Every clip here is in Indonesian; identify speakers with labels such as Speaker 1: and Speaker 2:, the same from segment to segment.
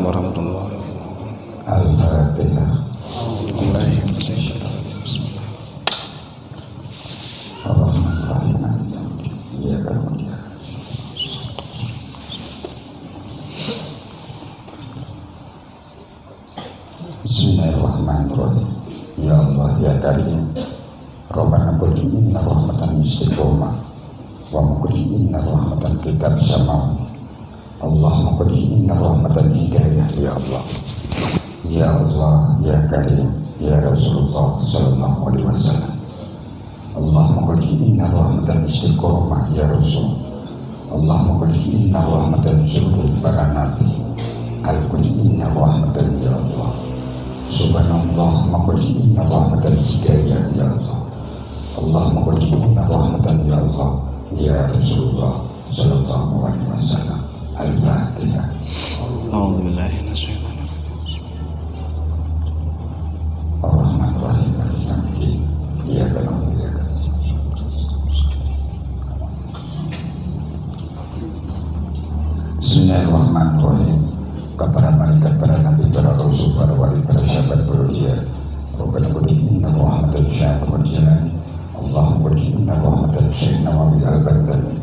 Speaker 1: warahmatullahi
Speaker 2: Al-Fatihah. Bismillahirrahmanirrahim. Ya Allah ya Karim, Rabbana qul inna rahmatan istiqomah wa qul inna rahmatan kitab samawi. Allahumma qul inna rahmatan hidayah. Ya Allah ya Allah ya Karim ya Rasulullah sallallahu alaihi wasallam. Allahumma qul inna rahmatan istiqomah ya Rasul. Allahumma qul inna rahmatan syukur para nabi. Al-qul inna rahmatan ya Allah. Subhanallah, maqul inna rahmatan hidayah ya Allah. Allahumma qul inna rahmatan ya Allah ya Rasulullah sallallahu alaihi wasallam. Al-Fatihah.
Speaker 1: A'udzubillahi minasyaitonir rajim.
Speaker 2: Ar-Rahmanir-Rahim. Maliki yaumiddin. Iyyaka na'budu wa iyyaka nasta'in. Bismillahirrahmanirrahim. Kepada malaikat, para nabi, para rasul, para wali, para sahabat, para ujian. Rabbana qul inna rahmatan syai'un jalani. Allahumma qul inna rahmatan syai'un nawawi al-bandani.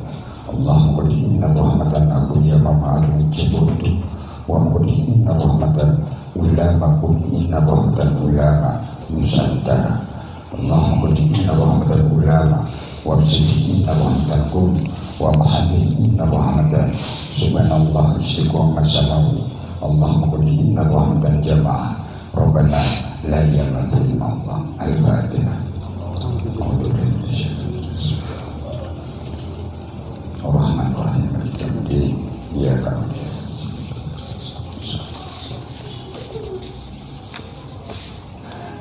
Speaker 2: Allahumma qul inna rahmatan Abu Yamam al-Min Cibutu. Wa qul inna rahmatan ulama kum inna rahmatan ulama Nusantara. Allahumma qul inna rahmatan ulama wa bismillah inna rahmatan kum wa mahadir inna rahmatan subhanallah istiqomah samawi. Allahumma qul inna rahmatan jamaah Rabbana la yaghfir Allah. Al-Fatihah. Ar-Rahmanir-Rahim. Maliki yaumiddin. Iyyaka na'budu.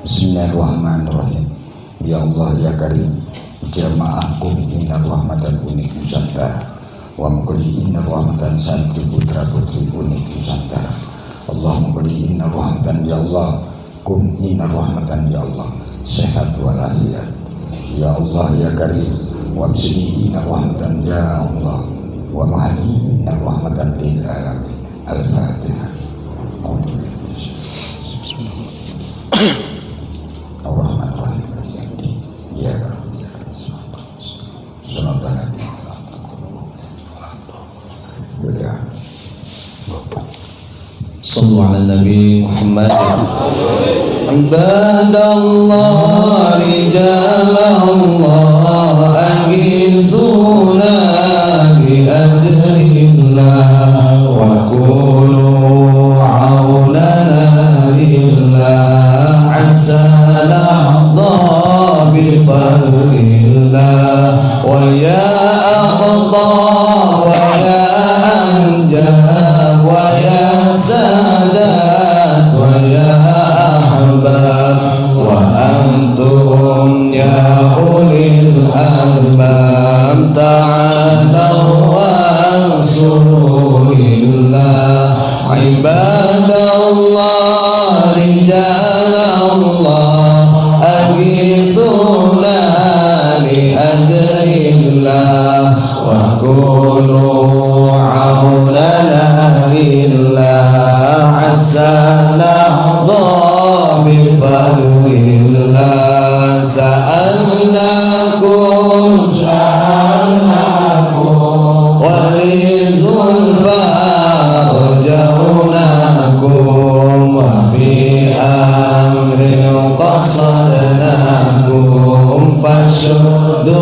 Speaker 2: Bismillahirrahmanirrahim. Ya Allah ya Karim, jamaahku inna rahmatan unik Nusantara. Wa mukli inna rahmatan santri putra putri unik Nusantara. Allahumma quli inna rahmatan ya Allah, kum inna rahmatan ya Allah, sehat walafiat. Ya Allah ya Karim, wa bismihi inna rahmatan ya Allah, wa mahdi inna rahmatan lil alamin. Al-Fatihah. Ar-Rahmanir-Rahim. Ya Rabbi ya Subhanallah.
Speaker 1: Sallu ala Nabi Muhammad. Ibadallah rijalallah aghithuna bi ajrillah wa kunu aunana lillah asalahda bi fadlillah wa ya aqta wa ya anjab wa ya sadat wa ya ahbab wa antum ya ulil albab ta'alaw wa ansurulillah ibadallah rijalallah aghithuna li ajrillah wa kunu aunana lillah asalahda bi fadlillah sa'alnakum walizulfa rajaunakum wa bi amrin qasadnakum fashuddu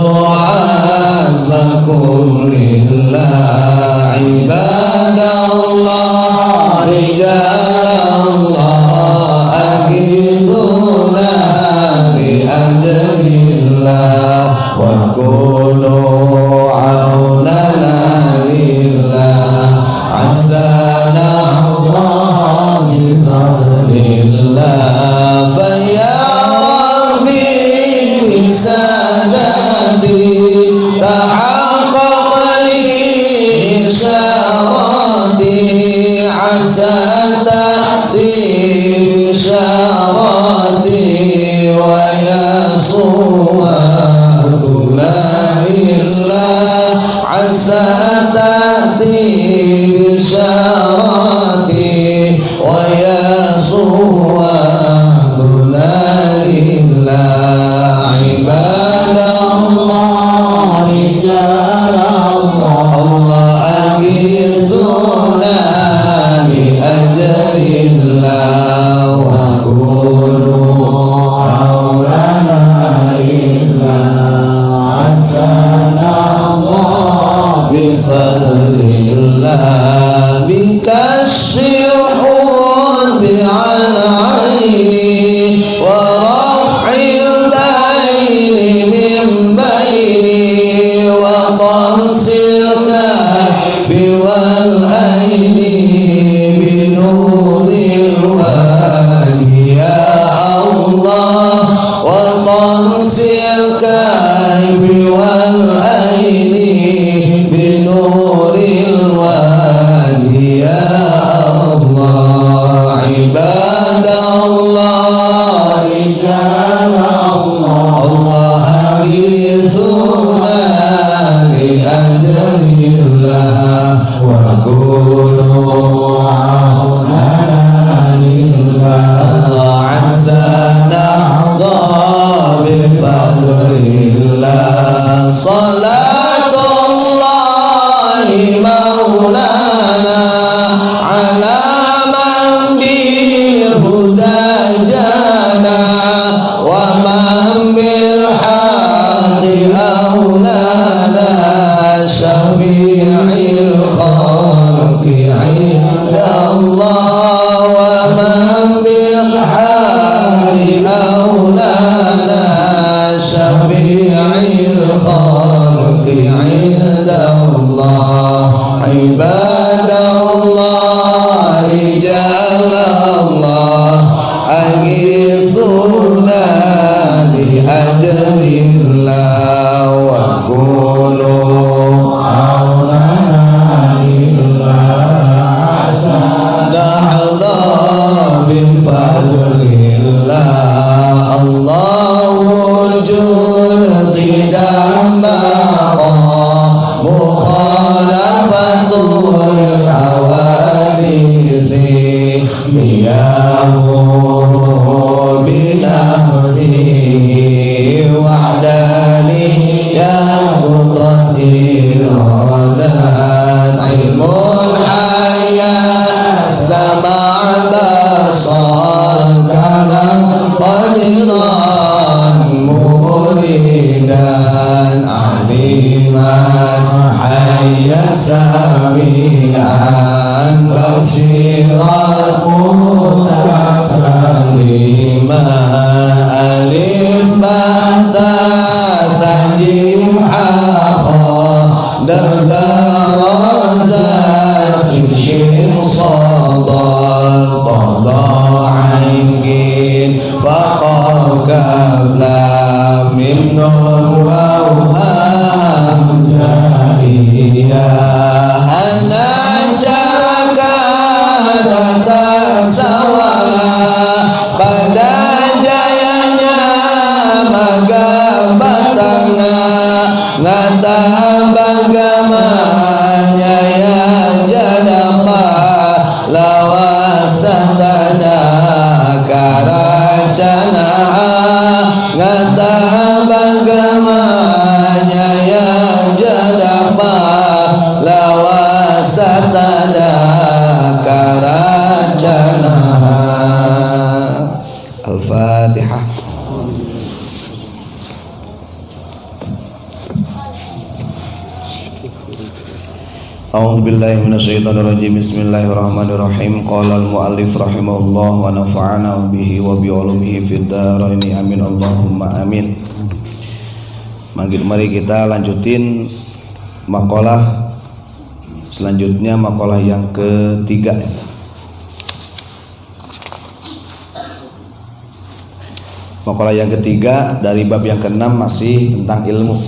Speaker 1: azakum lillah ibadallah rijalallah aghithuna bi ajrillah wa kunu aunana lillah asanallah bi fadlillah fa ya rabbi bisadati tahaqqaq li isyarati asatati bisyarati wa yasuwatuna lillah asatati bisyarati إلا وكونوا حولنا إلا عسانا الله بفضل الله بكشف الحب عن عيني ورفع البين من بيني وطمس الكهف والعين بنور الوادي يا الله وطمس الكهف والعين بنور الوادي يا الله عباد الله رجال الله الله أغيثنا لأجل الله وكونوا عوننا لله عسى نحظى بفضل الله صلاة الله مولانا على من بالهدى جانا ومن بالحق أولانا شفيع الخلق عند الله ومن بالحق أولانا شفيع الخلق عند الله عباد الله رجال الله أغيثونا لأجل الله وكونوا عوننا لله نحظى بفضل الله الله وجود مخالفة الحوادث مياه بنفسه وحدانية قدرة الردان علم الحياة سمع بصر كلام قدرا مريدا عليما حيا سميعا بشيرا متكلما ألف بدا تجيب حقا درجات سجن صدى طلع عنجين فقر كبلا من نور ووهام زائيا هنا جركا تتسولا pada jayanya magabatanga ngata bagamanya ya jadapa lawasatana karacana ngata bagamanya ya jadapa lawasatana karacana. Al-Fatihah. A'udzu billahi minasyaitonir rajim. Bismillahirrahmanirrahim. Qala al-muallif rahimahullah wa nafa'ana bihi wa bi ulumihi fid dharain amin Allahumma amin. Mari kita lanjutin makalah selanjutnya, makalah yang ketiga. Makalah yang ketiga dari bab yang ke-6 masih tentang ilmu.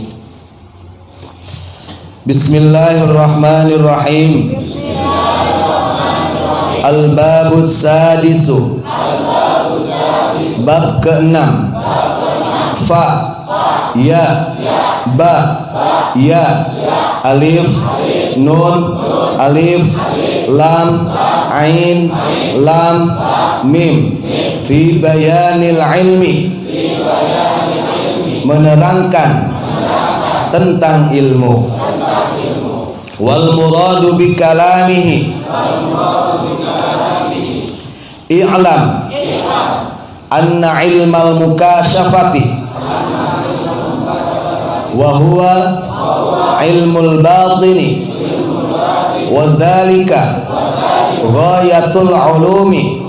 Speaker 1: Bismillahirrahmanirrahim. Al-babus sadisu. Bab ke-6. Fa, ya, ba, ya, alif, nun, alif, lam, ain, lam, mim. Fi bayanil ilmi, menerangkan tentang ilmu. Wal muradu bi kalamihi, I'lam anna ilmal mukasyafati wa huwa ilmul batini wa dzalika ghayatul ulumi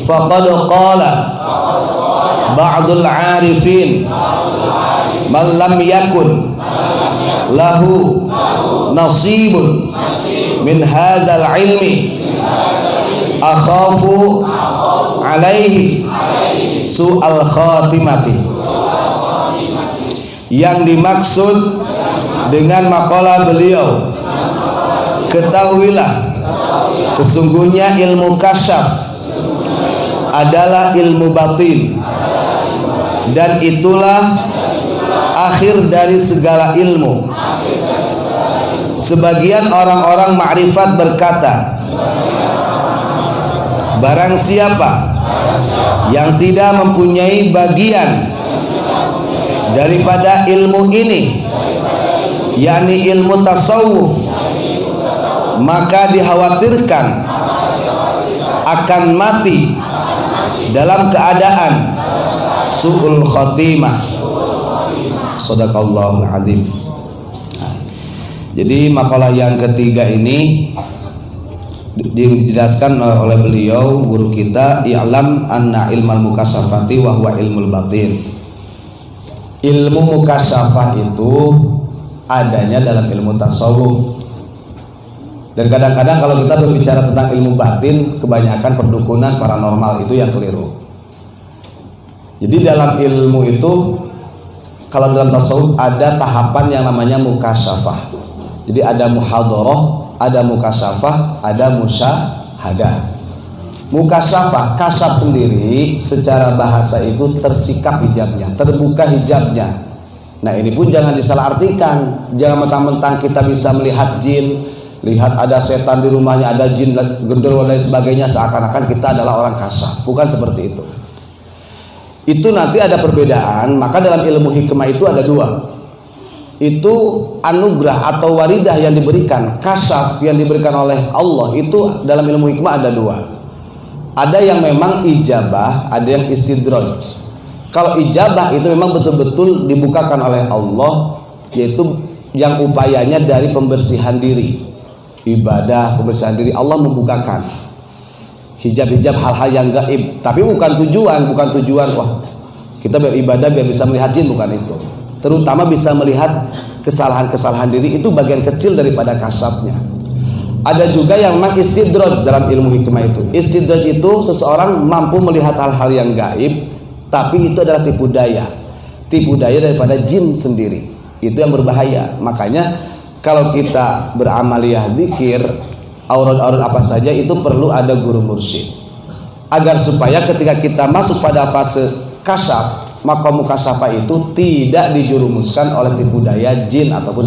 Speaker 1: faqad qala ba'dul arifin man lam yakun lahu nasibun min hadzal ilmi akhafu alaihi su'al khatimati. Yang dimaksud dengan makalah beliau, ketahuilah sesungguhnya ilmu kasyaf adalah ilmu batin, dan itulah akhir dari segala ilmu. Sebagian orang-orang ma'rifat berkata, barang siapa yang tidak mempunyai bagian daripada ilmu ini, yakni ilmu tasawuf, maka dikhawatirkan akan mati dalam keadaan su'ul khotimah. Shadaqallahul adzim. Jadi makalah yang ketiga ini dijelaskan oleh beliau, guru kita, i'lam anna ilmal mukasyafati wa huwa ilmul batin. Ilmu mukasyafah itu adanya dalam ilmu tasawuf. Dan kadang-kadang kalau kita berbicara tentang ilmu batin, kebanyakan perdukunan paranormal itu yang keliru. Jadi dalam ilmu itu, kalau dalam tasawuf ada tahapan yang namanya mukasyafah. Jadi ada muhadharah, ada mukasyafah, ada musyahadah. Mukasyafah, kasyaf sendiri secara bahasa itu tersikap hijabnya, terbuka hijabnya. Nah ini pun jangan disalahartikan. Jangan mentang-mentang kita bisa melihat jin, lihat ada setan di rumahnya, ada jin gendero dan sebagainya, seakan-akan kita adalah orang kasyaf. Bukan seperti itu. Itu nanti ada perbedaan. Maka dalam ilmu hikmah itu ada dua. Itu anugerah atau waridah yang diberikan, kasyaf yang diberikan oleh Allah, itu dalam ilmu hikmah ada dua. Ada yang memang ijabah, ada yang istidraj. Kalau ijabah itu memang betul-betul dibukakan oleh Allah, yaitu yang upayanya dari pembersihan diri, ibadah, pembersihan diri. Allah membukakan hijab-hijab hal-hal yang gaib, tapi bukan tujuan wah kita beribadah biar bisa melihat jin, bukan itu. Terutama bisa melihat kesalahan-kesalahan diri, itu bagian kecil daripada kasyafnya. Ada juga yang memang istidraj dalam ilmu hikmah itu. Istidraj itu seseorang mampu melihat hal-hal yang gaib, tapi itu adalah tipu daya daripada jin sendiri. Itu yang berbahaya. Makanya kalau kita beramaliyah zikir, aurad-aurad apa saja itu perlu ada guru mursyid, agar supaya ketika kita masuk pada fase kasyaf, maka mukasyafah itu tidak dijurumuskan oleh tipu daya jin ataupun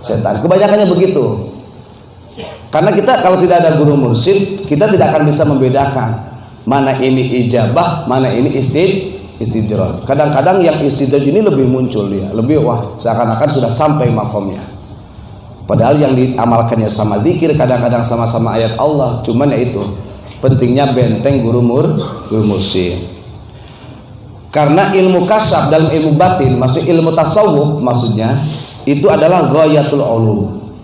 Speaker 1: setan. Kebanyakannya begitu. Karena kita kalau tidak ada guru mursyid, kita tidak akan bisa membedakan mana ini ijabah, mana ini istidraj. Kadang-kadang yang istidraj ini lebih muncul dia, lebih wah seakan-akan sudah sampai makomnya. Padahal yang diamalkannya sama zikir, kadang-kadang sama-sama ayat Allah. Cuman ya itu pentingnya benteng guru mursyid. Karena ilmu kasyaf dalam ilmu batin, maksud ilmu tasawuf maksudnya, itu adalah ghayatul ulum,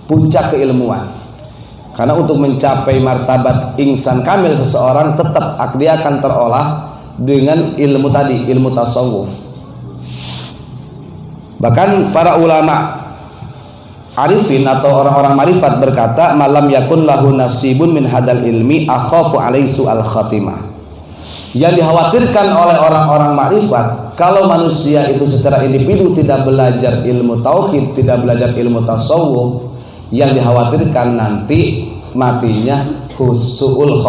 Speaker 1: puncak keilmuan. Karena untuk mencapai martabat insan kamil seseorang, tetap dia akan terolah dengan ilmu tadi, ilmu tasawuf. Bahkan para ulama arifin atau orang-orang marifat berkata, malam yakun lahu nasibun min hadal ilmi akhafu alaihi su'al khatimah. Yang dikhawatirkan oleh orang-orang makrifat, kalau manusia itu secara individu tidak belajar ilmu tauhid, tidak belajar ilmu tasawuf, yang dikhawatirkan nanti matinya su'ul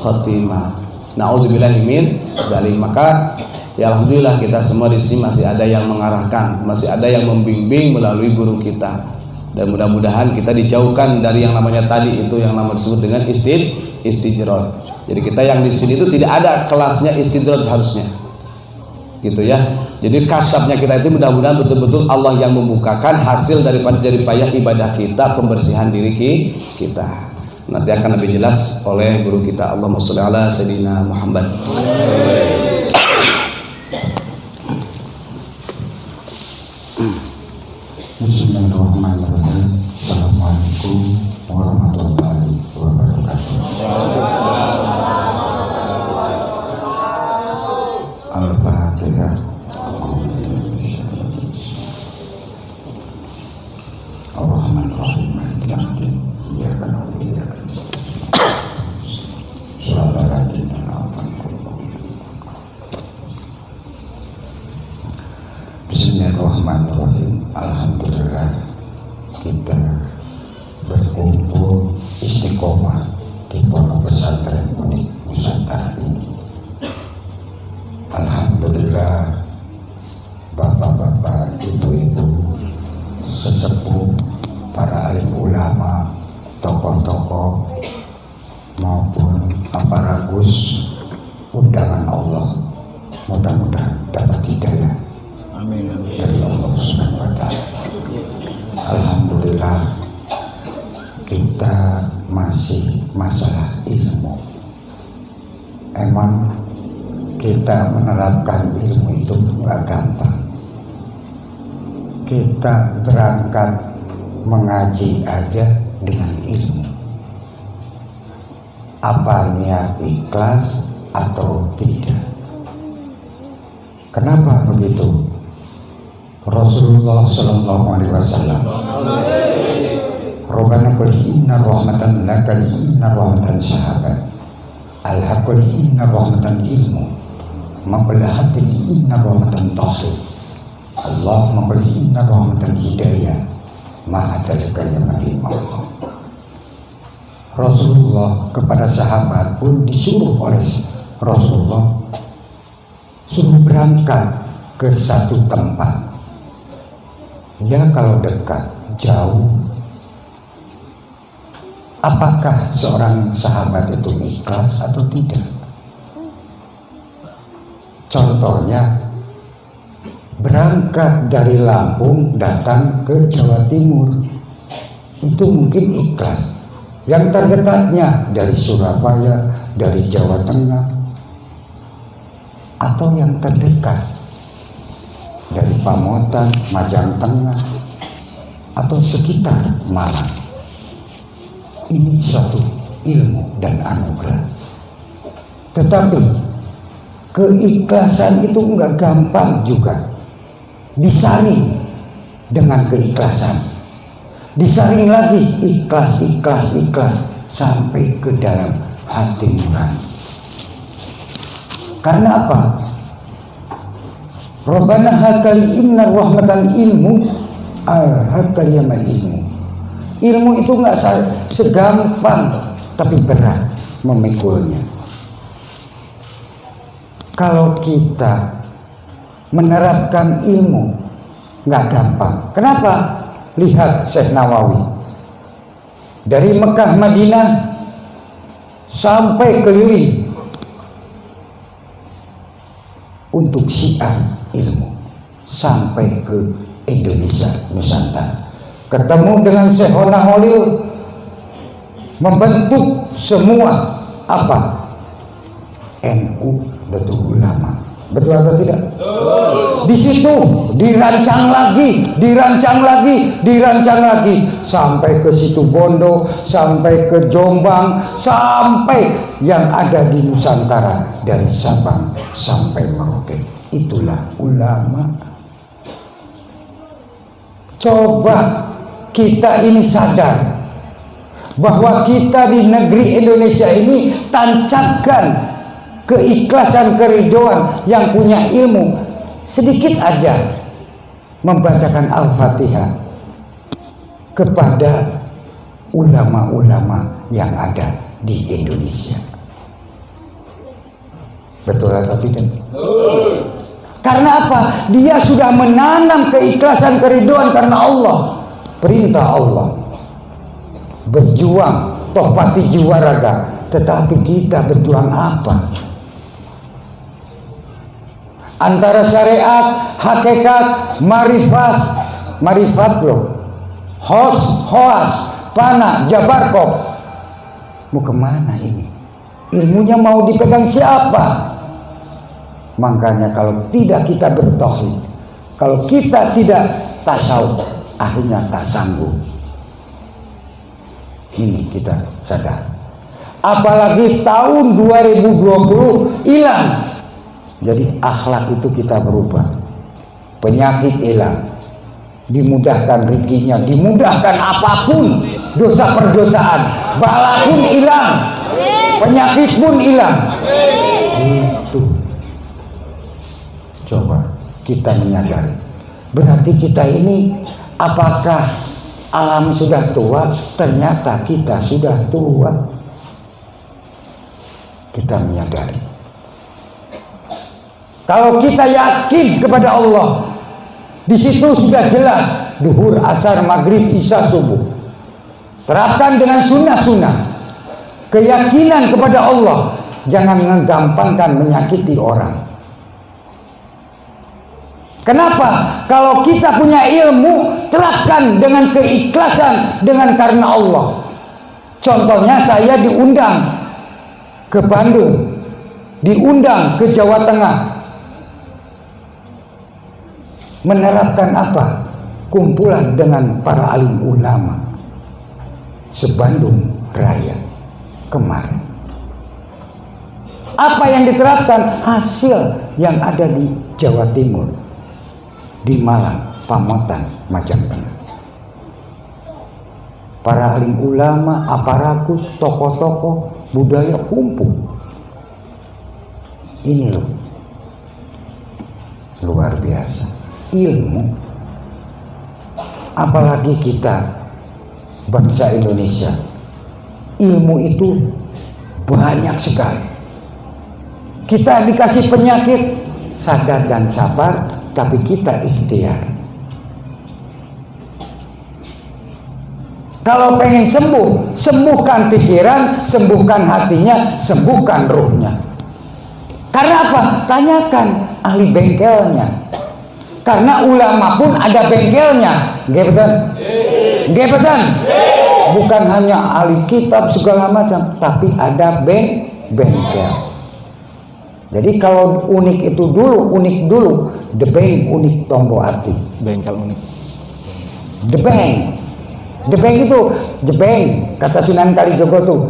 Speaker 1: khotimah. Na'udzubillahi min dzalik. Maka ya alhamdulillah kita semua di sini masih ada yang mengarahkan, masih ada yang membimbing melalui guru kita. Dan mudah-mudahan kita dijauhkan dari yang namanya tadi itu yang namanya disebut dengan istidraj. Jadi kita yang di sini itu tidak ada kelasnya istidraj harusnya, gitu ya. Jadi kasabnya kita itu mudah-mudahan betul-betul Allah yang membukakan hasil daripada jerih payah ibadah kita, pembersihan diri kita. Nanti akan lebih jelas oleh guru kita. Allahumma sholli ala sayyidina Muhammad.
Speaker 2: Bismillahirrahmanirrahim. Assalamualaikum warahmatullahi wabarakatuh. Al-Fatihah. Ar-Rahmanir-Rahim. Iyyaka na'budu wa iyyaka nasta'in. Bismillahirrahmanirrahim. Alhamdulillah kita berkumpul istiqomah di pondok pesantren Unik Nusantara ini. Alhamdulillah bapak-bapak, ibu-ibu, sesepuh, para alim ulama, tokoh-tokoh maupun aparatus undangan Allah, mudah-mudahan dapat hidayah dari Allah Subhanahu wa Ta'ala. Alhamdulillah kita masih masalah ilmu. Emang kita menerapkan ilmu itu nggak gampang. Kita berangkat mengaji aja dengan ilmu. Apa niat ikhlas atau tidak? Kenapa begitu? Rasulullah sallallahu alaihi wasallam, Rabbana qul inna rahmatan laka inna rahmatan sahabat al-haqqul inna rahmatan ilmu maqul hati inna rahmatan tahir Allahumma qul inna rahmatan hidayah ma'atalika ya Allah. Rasulullah kepada sahabat pun disuruh oleh Rasulullah suruh berangkat ke satu tempat. Ya kalau dekat, jauh. Apakah seorang sahabat itu ikhlas atau tidak? Contohnya, berangkat dari Lampung datang ke Jawa Timur, itu mungkin ikhlas. Yang terdekatnya dari Surabaya, dari Jawa Tengah, atau yang terdekat dari Pamotan, Majang Tengah, atau sekitar Malang. Ini suatu ilmu dan anugerah. Tetapi keikhlasan itu enggak gampang juga. Disaring dengan keikhlasan. Disaring lagi ikhlas sampai ke dalam hati nurani. Karena apa? Rabbana hakali inna rahmatan ilmu al-hakali yama ilmu. Ilmu itu enggak segampang, tapi berat memikulnya. Kalau kita menerapkan ilmu enggak gampang. Kenapa? Lihat Syekh Nawawi. Dari Mekah Madinah sampai keliling untuk syiar ilmu sampai ke Indonesia Nusantara, ketemu dengan Syekh Holil, membentuk semua apa? NU Betul Ulama. Betul atau tidak? Di situ dirancang lagi sampai ke Situbondo, sampai ke Jombang, sampai yang ada di Nusantara dari Sabang sampai Merauke. Itulah ulama. Coba kita ini sadar bahwa kita di negeri Indonesia ini tancapkan keikhlasan, keridoan. Yang punya ilmu sedikit aja membacakan Al-Fatihah kepada ulama-ulama yang ada di Indonesia. Betul atau tidak? Karena apa? Dia sudah menanam keikhlasan, keridoan karena Allah. Perintah Allah. Berjuang, toh pati jiwa raga. Tetapi kita berjuang apa? Antara syariat, hakikat, marifat loh. Hoas, pana, jabarkop. Mau kemana ini? Ilmunya mau dipegang siapa? Makanya kalau tidak kita bertauhid, kalau kita tidak tasawuf, akhirnya tak sanggup. Ini kita sadar. Apalagi tahun 2020 hilang. Jadi akhlak itu kita berubah. Penyakit hilang. Dimudahkan rezekinya, dimudahkan apapun, dosa perdosaan, bala pun hilang, penyakit pun hilang. Itu. Coba kita menyadari. Berarti kita ini apakah alam sudah tua? Ternyata kita sudah tua. Kita menyadari. Kalau kita yakin kepada Allah, di situ sudah jelas duhur, asar, maghrib, isya, subuh. Terapkan dengan sunnah-sunnah. Keyakinan kepada Allah, jangan menggampangkan menyakiti orang. Kenapa? Kalau kita punya ilmu, terapkan dengan keikhlasan, dengan karena Allah. Contohnya saya diundang ke Bandung, diundang ke Jawa Tengah. Menerapkan apa? Kumpulan dengan para alim ulama se-Bandung Raya kemarin. Apa yang diterapkan? Hasil yang ada di Jawa Timur, di Malang, Pamotan, Majapahit. Para alim ulama, aparatus, tokoh-tokoh budaya kumpul. Ini loh, luar biasa. Ilmu, apalagi kita bangsa Indonesia, ilmu itu banyak sekali. Kita dikasih penyakit, sadar dan sabar, tapi kita ikhtiar. Kalau pengen sembuh, sembuhkan pikiran, sembuhkan hatinya, sembuhkan ruhnya. Karena apa? Tanyakan ahli bengkelnya. Karena ulama pun ada bengkelnya, gebetan. Bukan hanya ahli kitab segala macam, tapi ada bengkel. Jadi kalau unik itu dulu, the bank unik tombo arti.
Speaker 1: Bengkel unik.
Speaker 2: The bank itu jebeng, kata Sunan Kalijogo tuh.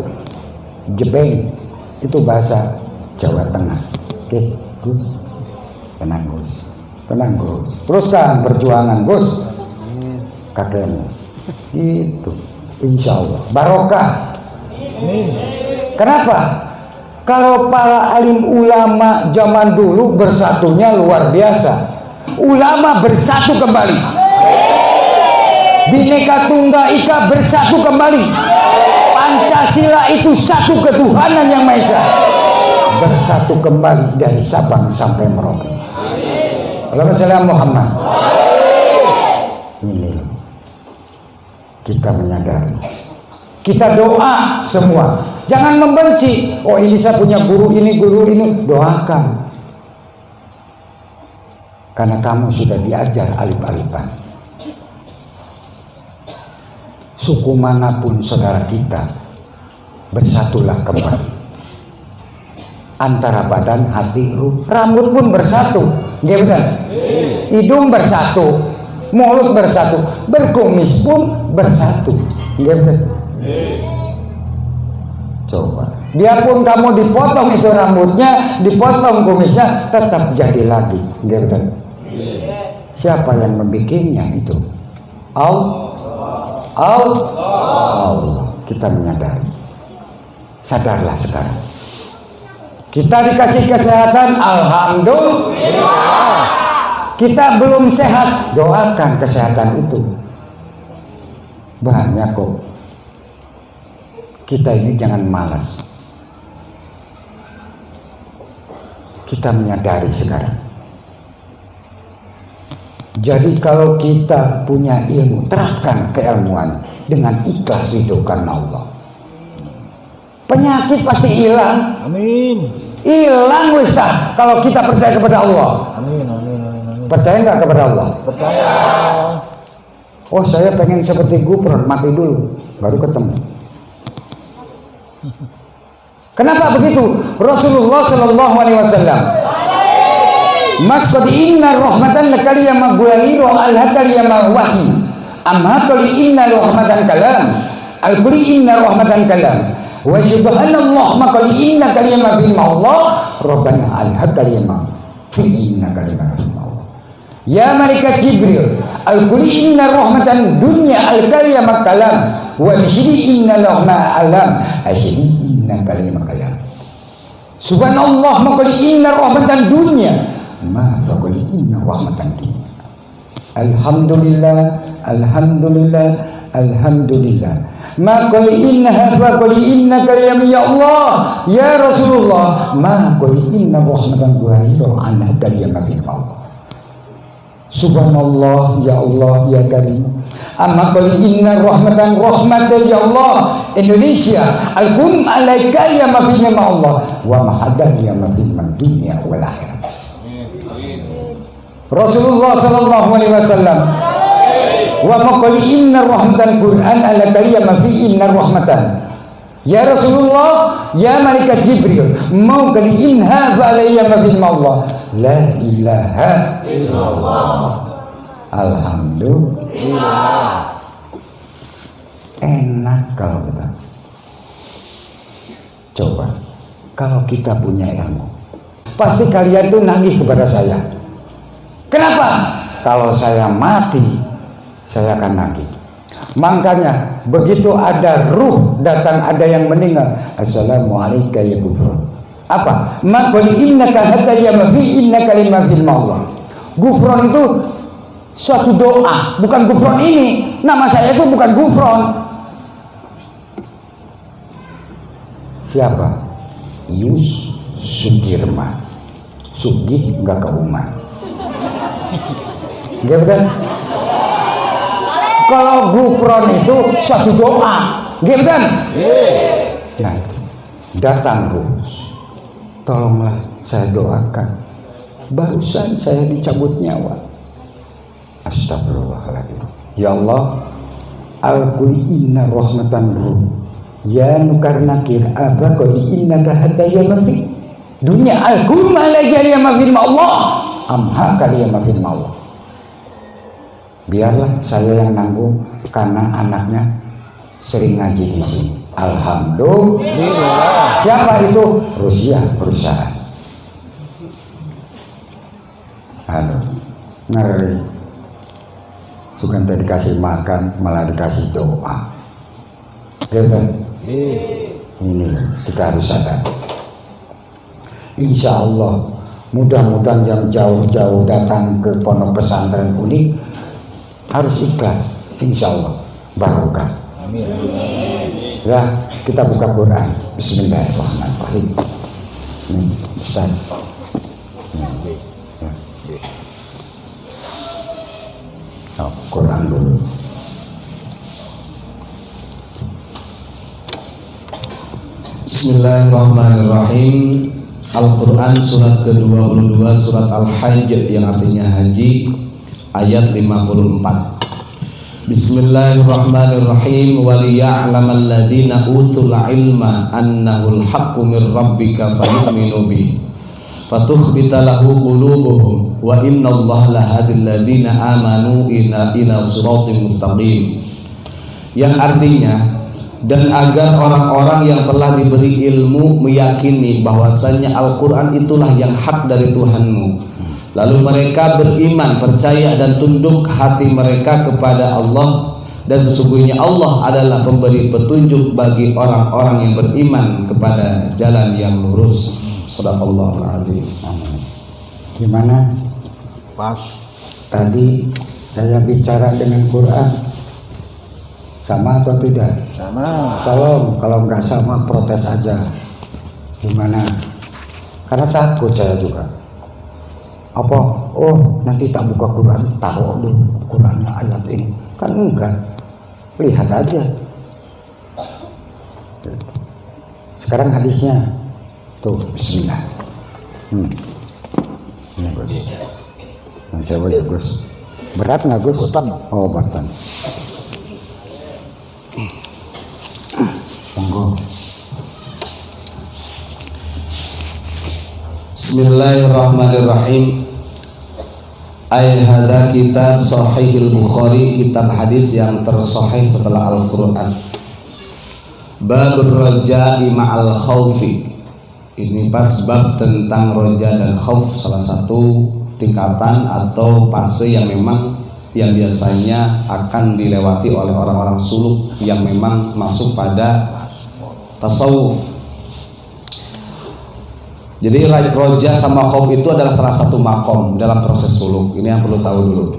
Speaker 2: Jebeng itu bahasa Jawa Tengah. Oke, Gus. Tenang Gus. Tenang Gus, teruskan perjuangan Gus. Kakeknya itu insya Allah barokah. Kenapa? Kalau para alim ulama zaman dulu bersatunya luar biasa. Ulama bersatu kembali. Bhinneka Tunggal Ika bersatu kembali. Pancasila itu satu ketuhanan yang Maha Esa. Bersatu kembali dari Sabang sampai Merauke. Allahumma shalli ala Muhammad. Ini kita menyadari. Kita doa semua. Jangan membenci. Oh ini saya punya guru ini. Doakan. Karena kamu sudah diajar alif-alifan. Suku manapun saudara kita, bersatulah kembali. Antara badan, hati, ruh, rambut pun bersatu, betul? Hidung bersatu, mulut bersatu, berkumis pun bersatu, betul? Coba, biarpun kamu dipotong itu rambutnya, dipotong kumisnya, tetap jadi lagi, betul? Siapa yang membikinnya itu? Allah. Kita menyadari, sadarlah sekarang. Kita dikasih kesehatan, alhamdulillah. Kita belum sehat, doakan kesehatan itu. Banyak kok. Kita ini jangan malas. Kita menyadari sekarang. Jadi kalau kita punya ilmu, terapkan keilmuan dengan ikhlas hidup karena Allah. Penyakit pasti hilang. Amin. Hilang wisah kalau kita percaya kepada Allah. Amin. Percaya nggak kepada Allah? Percaya. Oh saya pengen seperti Gubernur, mati dulu baru ketemu. Kenapa begitu? Rasulullah Shallallahu Alaihi Wasallam mas qad inna rahmatan lakaliyama gualiru al-hakaliyama wahyi amma qad inna rahmatan kalam al-qul inna rahmatan kalam wa subhanallah ma qad inna kaliyama bil Allah rabbana al-hakaliyama inna kaliyama bil Allah ya malaikat Jibril al-qul inna rahmatan dunya al-kaliyama kalam wa bishri inna rahma alam ashri inna kaliyama kalam subhanallah ma qad inna rahmatan dunya ma faqul inna rahmatan dunya alhamdulillah alhamdulillah alhamdulillah ma qul inna faqul inna kalam ya Allah ya Rasulullah ma qul inna rahmatan duhairu an hadiyya bil Allah subhanallah ya Allah ya karim amma qul inna rahmatan ya Allah Indonesia alkum alaika ya ma fi ma Allah wa ma hadiyya ma fi dunya wal akhirah Rasulullah Sallallahu Alaihi Wasallam wa maqali inna rahmatan Quran ala kaliyama fi inna rahmatan ya Rasulullah ya malaikat Jibril mau kali inha alayya ma fi Allah la ilaha illallah alhamdulillah enak kalau kita coba kalau kita punya ilmu pasti kalian tuh nagih kepada saya. Kenapa? Kalau saya mati, saya akan nagih. Makanya begitu ada ruh datang, ada yang meninggal, assalamualaikum ya gufron. Apa? Maqul innaka hatta ya ma fi innaka lima fil Allah. Gufron itu suatu doa, bukan gufron ini. Nama saya itu bukan gufron. Siapa? Yus Sudirman. Sugih enggak ke umat. Gitu kan? Kalau gufron itu suatu doa, gitu kan? Nah, datang terus. Tolonglah saya doakan. Barusan saya dicabut nyawa. Astagfirullahaladzim. Ya Allah, al-qul inna rahmatan ruh. Ya nukar nakir abba qadi innaka hatta ya mafi. Dunia al-qul alayya ya mafi Allah. Amha kali ya mafi Allah. Biarlah saya yang nanggung karena anaknya sering ngaji di sini. Alhamdulillah. Siapa itu? Rusia perusahaan. Aduh, ngeri. Bukan tadi dikasih makan, malah dikasih doa. Gitu. Ini kita harus sadar. Insya Allah, mudah-mudahan yang jauh-jauh datang ke pondok pesantren Unik harus ikhlas, insya Allah barokah. Ya, kita buka Quran. Bismillahirrahmanirrahim. Ustaz. Quran dulu.
Speaker 1: Bismillahirrahmanirrahim. Al-Quran surat ke-22 surat Al-Hajj yang artinya haji ayat 54. Bismillahirrahmanirrahim. Waliya'lamal ladzina utul ilma annahul haqqu mir rabbika fayu'minu bihi fatukhbita lahu qulubuhum wa innallaha lahadil ladzina amanu ila siratal mustaqim. Yang artinya, dan agar orang-orang yang telah diberi ilmu meyakini bahwasanya Al-Quran itulah yang hak dari Tuhanmu, lalu mereka beriman, percaya dan tunduk hati mereka kepada Allah, dan sesungguhnya Allah adalah pemberi petunjuk bagi orang-orang yang beriman kepada jalan yang lurus. Shadaqallahul adzim.
Speaker 2: Gimana?
Speaker 3: Pas.
Speaker 2: Tadi saya bicara dengan Quran sama atau tidak?
Speaker 3: Sama.
Speaker 2: Kalau nggak sama protes aja. Gimana? Karena takut saya juga. Apa? Oh, nanti tak buka Quran, taruh dulu Qurannya ayat ini. Kan enggak. Lihat aja. Sekarang hadisnya. Tuh, bismillah. Ini Gus. Nah, saya boleh Gus. Berat nggak Gus?
Speaker 3: Batan.
Speaker 2: Oh, batan. Tunggu.
Speaker 1: Bismillahirrahmanirrahim. Hadza kitab Sahihul Bukhari, kitab hadis yang tersahih setelah Al-Qur'an. Babur roja'i ma'al khaufi. Ini pas bab tentang roja dan khauf, salah satu tingkatan atau fase yang memang yang biasanya akan dilewati oleh orang-orang suluk yang memang masuk pada tasawuf. Jadi roja sama khauf itu adalah salah satu makom dalam proses suluk. Ini yang perlu tahu dulu.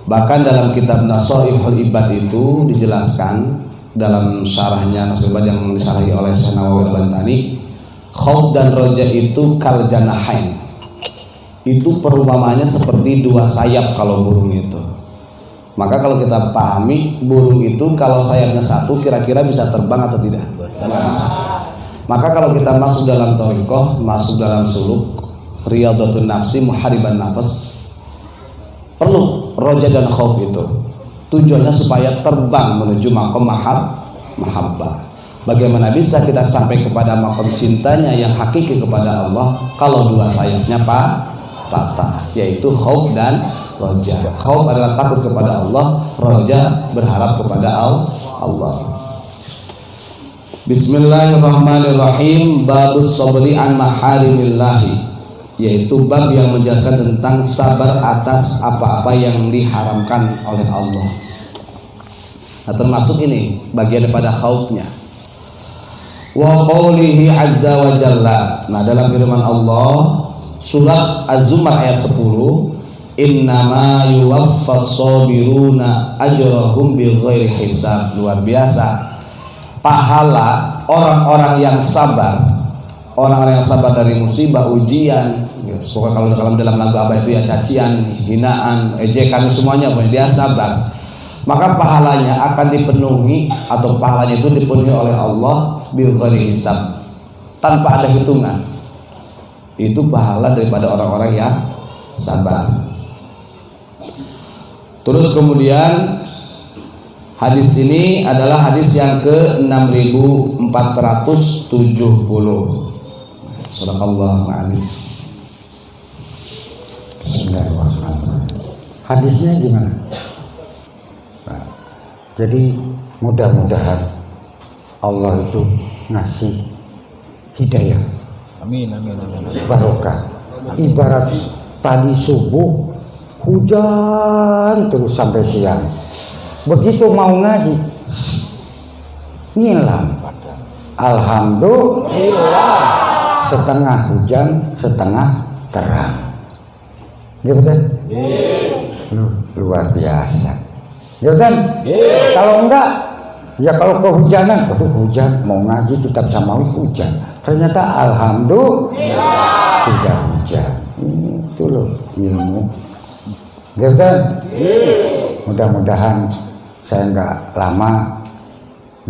Speaker 1: Bahkan dalam kitab Nasaihul Ibad itu dijelaskan dalam syarahnya Nasaihul Ibad yang disarahi oleh Syekh Nawawi Al-Bantani, khauf dan roja itu kal janahain. Itu perumpamaannya seperti dua sayap kalau burung itu. Maka kalau kita pahami burung itu kalau sayapnya satu kira-kira bisa terbang atau tidak? Maka kalau kita masuk dalam thariqah, masuk dalam suluk, riyadhatun nafsi, muhariban nafas, perlu roja dan khauf itu. Tujuannya supaya terbang menuju maqam mahabbah. Bagaimana bisa kita sampai kepada maqam cintanya yang hakiki kepada Allah kalau dua sayapnya patah, yaitu khauf dan roja. Khauf adalah takut kepada Allah, roja berharap kepada Allah. Bismillahirrahmanirrahim. Babus sabri an maharimillahi, yaitu bab yang menjelaskan tentang sabar atas apa-apa yang diharamkan oleh Allah. Nah, termasuk ini bagian daripada khaufnya. Wa qoulihi azza wa jalla. Nah, dalam firman Allah surat Az-Zumar ayat 10, innama yuwaffas sabiruna ajrahum bighairi hisab. Luar biasa. Pahala orang-orang yang sabar, orang-orang yang sabar dari musibah, ujian, pokoknya kalau dalam lagu apa itu ya, cacian, hinaan, ejekan, semuanya dia sabar, maka pahalanya akan dipenuhi atau pahalanya itu dipenuhi oleh Allah bighairi hisab, tanpa ada hitungan. Itu pahala daripada orang-orang yang sabar. Terus kemudian hadis ini adalah hadis yang ke-6470. Sadaqallahu a'lam.
Speaker 2: Bismillahirrahmanirrahim. Hadisnya gimana? Nah, jadi mudah-mudahan Allah itu ngasih hidayah.
Speaker 3: Amin, amin, amin.
Speaker 2: Barokah. Ibarat tadi subuh hujan terus sampai siang. Begitu mau ngaji ngilang. Alhamdulillah, setengah hujan setengah terang. Gitu kan? Luar biasa. Gitu kan? Kalau enggak, ya kalau kehujanan, hujan mau ngaji kitab samawi hujan. Ternyata alhamdulillah tidak hujan. Itu loh ilmu. Gitu kan? Mudah-mudahan saya enggak lama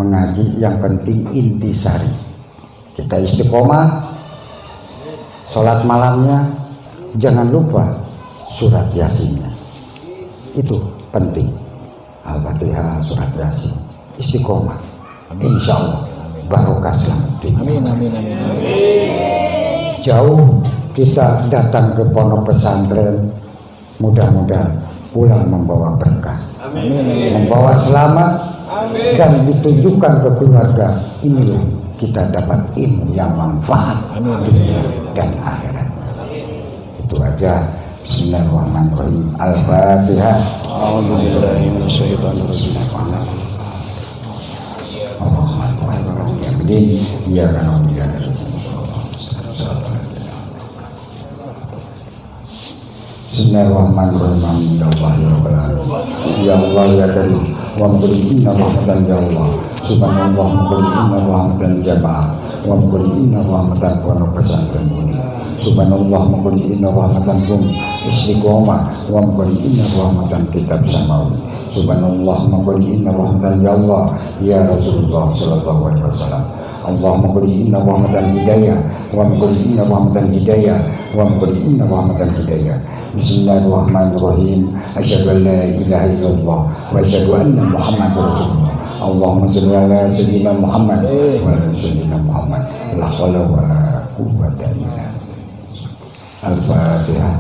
Speaker 2: mengaji, yang penting intisari. Kita istiqomah, sholat malamnya jangan lupa surat Yasinnya. Itu penting. Al-Fatihah, surat Yasin, istiqomah. Insya Allah barokah selamat.
Speaker 3: Amin, amin, amin.
Speaker 2: Jauh kita datang ke pondok pesantren, mudah-mudahan pulang membawa berkah. Membawa selamat. Amin. Dan ditunjukkan ke keluarga, ini kita dapat ilmu yang manfaat dunia dan akhirat. Itu aja. Bismillahirrahmanirrahim. Al-Fatihah.
Speaker 1: A'udzubillahi minasyaitonir rajim.
Speaker 2: Bismillahirrahmanirrahim. Ya Allah ya Karim, wa inna rahmatan ya Allah. Subhanallah, inna rahmatan jamaah, wa inna rahmatan pondok pesantren ini. Subhanallah, inna rahmatan kum istiqomah, wa inna rahmatan kitab samawi. Subhanallah, inna rahmatan ya Allah ya Rasulullah sallallahu alaihi wasallam. Allahumma qul inna rahmatan hidayah wa qul inna rahmatan hidayah wa qul inna rahmatan hidayah. Bismillahirrahmanirrahim. Asyhadu an la ilaha illallah wa asyhadu anna Muhammadar Rasulullah. Allahumma shalli ala sayyidina Muhammad wa ala sayyidina Muhammad. La haula wa la quwwata illa billah.
Speaker 1: Al-Fatihah.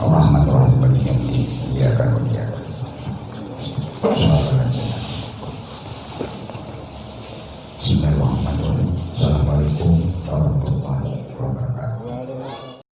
Speaker 2: Ar-Rahmanir-Rahim Maliki yaumiddin. Iyyaka na'budu wa iyyaka nasta'in. Bismillahirrahmanirrahim.